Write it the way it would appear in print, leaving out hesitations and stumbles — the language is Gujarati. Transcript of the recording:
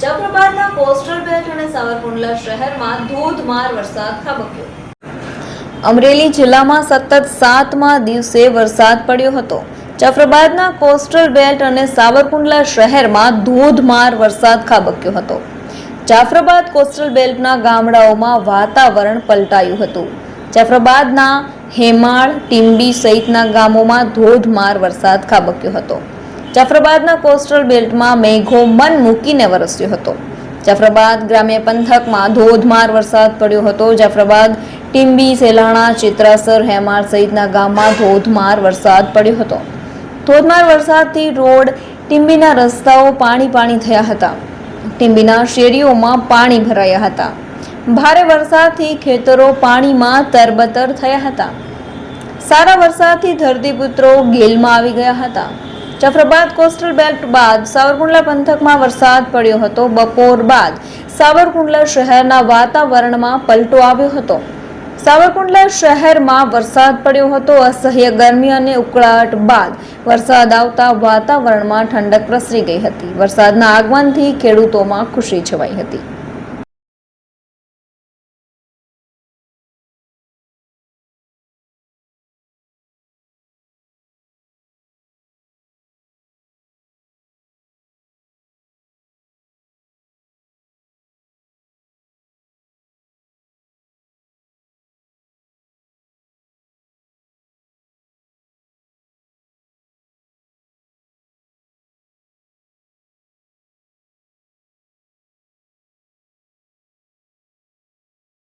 જાફરાબાદના કોસ્ટલ બેલ્ટ અને સાવરકુંડલા શહેરમાં ધોધમાર વરસાદ ખાબક્યો. અમરેલી જિલ્લામાં સતત 7મા દિવસે વરસાદ પડ્યો હતો. જાફરાબાદના કોસ્ટલ બેલ્ટ અને સાવરકુંડલા શહેરમાં ધોધમાર વરસાદ ખાબક્યો હતો. જાફરાબાદ કોસ્ટલ બેલ્ટના ગામડાઓમાં વાતાવરણ પલટાયું હતું. જાફરાબાદના હેમાળ, ટીંબી સહિતના ગામોમાં ધોધમાર વરસાદ ખાબક્યો હતો. જાફરાબાદના કોસ્ટલ બેલ્ટમાં મેઘો મન મૂકીને વરસ્યો હતો. જાફરાબાદ ગ્રામ્ય પંથકમાં ધોધમાર વરસાદ પડ્યો હતો. જાફરાબાદ, ટીંબી, સેલાણા, ચિત્રાસર, હેમાળ સહિતના ગામમાં ધોધમાર વરસાદ પડ્યો હતો. ધોધમાર વરસાદથી રોડ, ટીંબીના રસ્તાઓ પાણી થયા હતા. ટીંબીના શેરીઓમાં પાણી ભરાયા હતા. ભારે વરસાદથી ખેતરો પાણીમાં તરબતર થયા હતા. સારા વરસાદથી ધરતીપુત્રો ગેલમાં આવી ગયા હતા. જાફરાબાદ કોસ્ટલ બેલ્ટ બાદ સાવરકુંડલા પંથકમાં વરસાદ પડ્યો હતો. બપોર બાદ સાવરકુંડલા શહેરના વાતાવરણમાં પલટો આવ્યો હતો. સાવરકુંડલા શહેરમાં વરસાદ પડ્યો હતો. અસહ્ય ગરમી અને ઉકળાટ બાદ વરસાદ આવતા વાતાવરણમાં ઠંડક પ્રસરી ગઈ હતી. વરસાદના આગમનથી ખેડૂતોમાં ખુશી છવાઈ હતી.